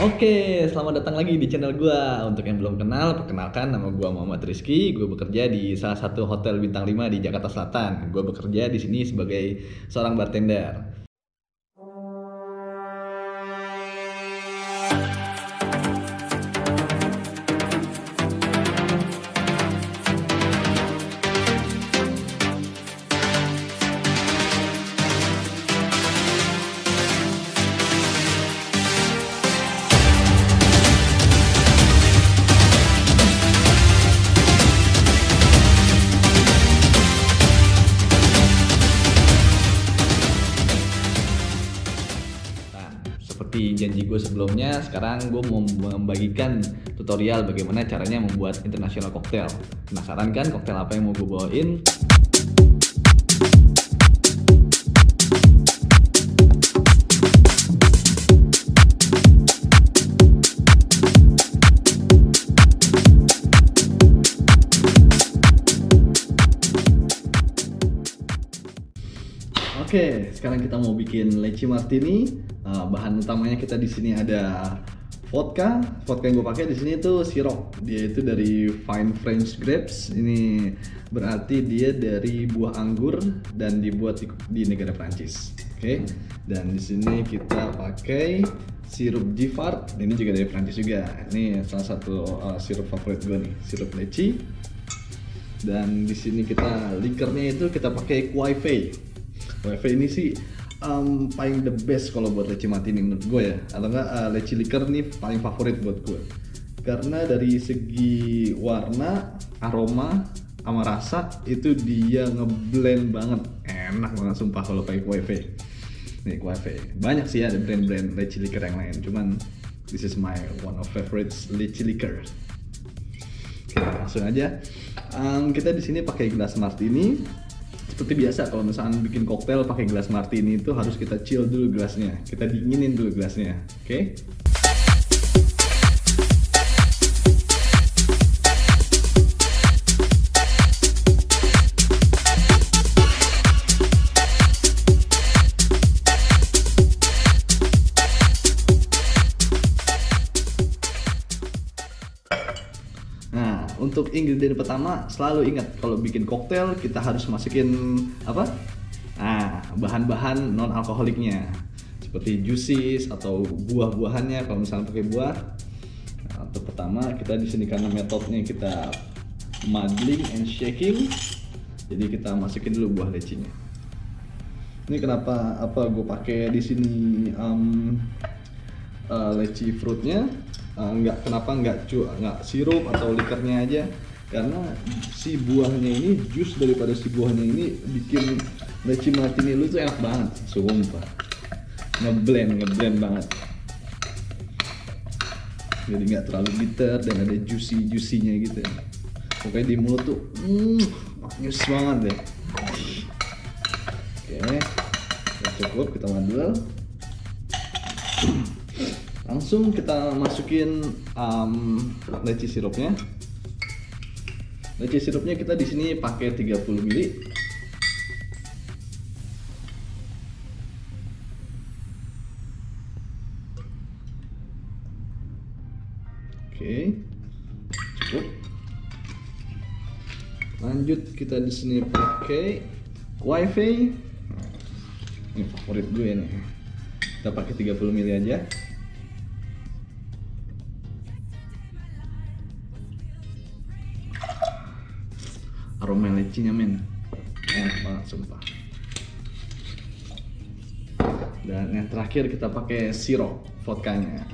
Oke, selamat datang lagi di channel gua. Untuk yang belum kenal, perkenalkan nama gua Muhammad Rizky. Gua bekerja di salah satu hotel bintang 5 di Jakarta Selatan. Gua bekerja di sini sebagai seorang bartender. Nah, seperti janji gue sebelumnya, sekarang gue mau membagikan tutorial bagaimana caranya membuat international cocktail. Penasaran kan cocktail apa yang mau gue bawain? Oke, sekarang kita mau bikin leci martini. Bahan utamanya kita di sini ada vodka. Vodka yang gue pakai di sini itu sirup. Dia itu dari fine French grapes. Ini berarti dia dari buah anggur dan dibuat di negara Prancis. Oke. Dan di sini kita pakai sirup Giffard. Ini juga dari Prancis juga. Ini salah satu sirup favorit gue nih, sirup leci. Dan di sini kita likernya itu kita pakai Kwai Fei. WiFi ini sih paling the best kalau buat leci martini menurut gue ya, atau enggak leci liker nih paling favorit buat gue karena dari segi warna, aroma, sama rasa itu dia ngeblend banget, enak banget sumpah kalau pakai WiFi. Nih WiFi banyak sih ada brand-brand leci liker yang lain, cuman this is my one of favorites leci liker. Oke, langsung aja. Kita di sini pakai gelas martini. Seperti biasa kalau misalnya bikin koktail pakai gelas martini itu harus kita chill dulu gelasnya, kita dinginin dulu gelasnya, oke? Nah, untuk ingredient pertama selalu ingat kalau bikin koktail kita harus masukin apa? Nah, bahan-bahan non alkoholiknya seperti juices atau buah-buahannya kalau misalnya pakai buah. Nah, untuk pertama kita di sini karena metodenya kita muddling and shaking, jadi kita masukin dulu buah lecinya. Ini kenapa gue pakai di sini leci fruitnya, kenapa nggak sirup atau likernya aja, karena si buahnya ini, jus daripada si buahnya ini bikin leci martini lu tuh enak banget, sumpah ngeblend banget, jadi nggak terlalu bitter dan ada juicy-nya gitu ya. Pokoknya di mulut tuh manis banget deh. Oke, udah cukup, kita madul. Langsung kita masukin leci sirupnya. Leci sirupnya kita di sini pakai 30 ml. Oke, cukup. Lanjut kita di sini pakai WiFi. Ini favorit gue nih. Kita pakai 30 ml aja. Aroma lecinya men enak banget sumpah. Dan yang terakhir kita pakai sirup vodkanya.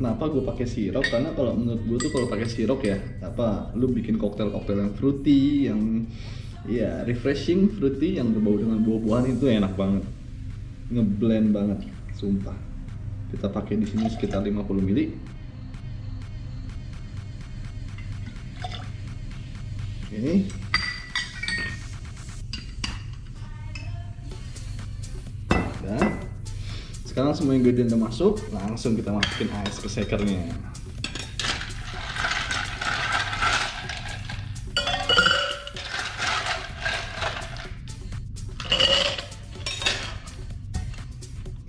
Kenapa gue pakai sirup? Karena kalau menurut gue tuh kalau pakai sirup ya lu bikin koktail yang fruity, yang ya refreshing fruity, yang berbau dengan buah-buahan itu enak banget, ngeblend banget sumpah. Kita pakai di sini sekitar 50 ml. Oke. Udah. Sekarang semua ingredient udah masuk, langsung kita masukin ice ke shakernya.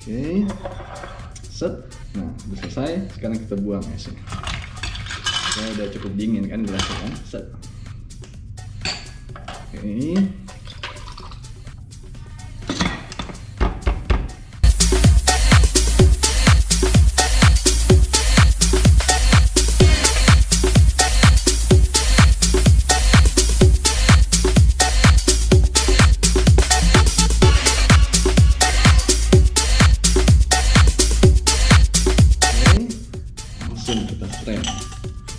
Oke. Set. Nah, udah selesai. Sekarang kita buang esnya. Ini udah cukup dingin kan gelasnya kan. Set. Oke. Kita strain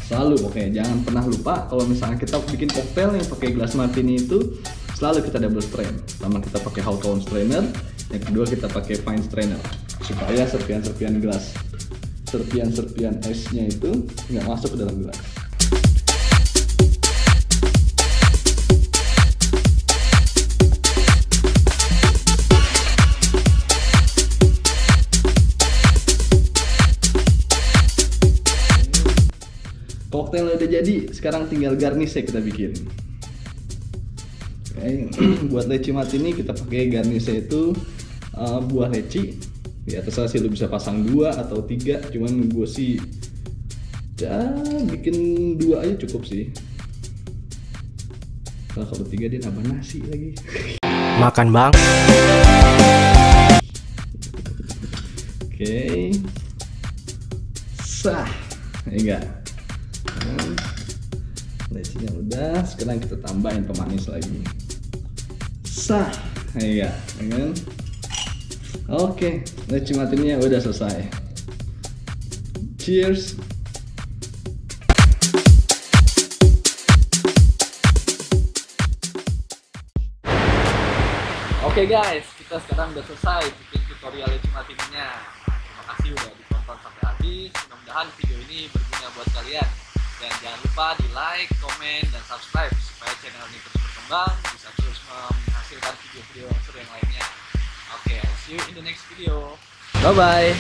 selalu, oke, jangan pernah lupa kalau misalnya kita bikin koktail yang pakai gelas martini itu selalu kita double strain. Pertama kita pakai Hawthorne strainer, yang kedua kita pakai fine strainer supaya serpian-serpian gelas, serpian esnya itu nggak masuk ke dalam gelas. Koktailnya udah jadi, sekarang tinggal garnish kita bikin. Oke, buat leci martini kita pakai garnish itu buah leci. Ya terserah sih, lu bisa pasang 2 atau 3, cuman gue sih ya bikin 2 aja cukup sih. Nah, kalau 3 dia nambah nasi lagi. Makan bang. Oke. Sah. Enggak. Lecinya udah, sekarang kita tambahin pemanis lagi. Sah, iya, kan? Oke, leci martininya udah selesai. Cheers. Oke guys, kita sekarang udah selesai bikin tutorial leci martininya. Terima kasih udah ditonton sampai habis. Mudah-mudahan video ini berguna buat kalian. Dan jangan lupa di like, komen, dan subscribe supaya channel ini terus berkembang, bisa terus menghasilkan video-video seru yang lainnya. Oke, see you in the next video. Bye-bye.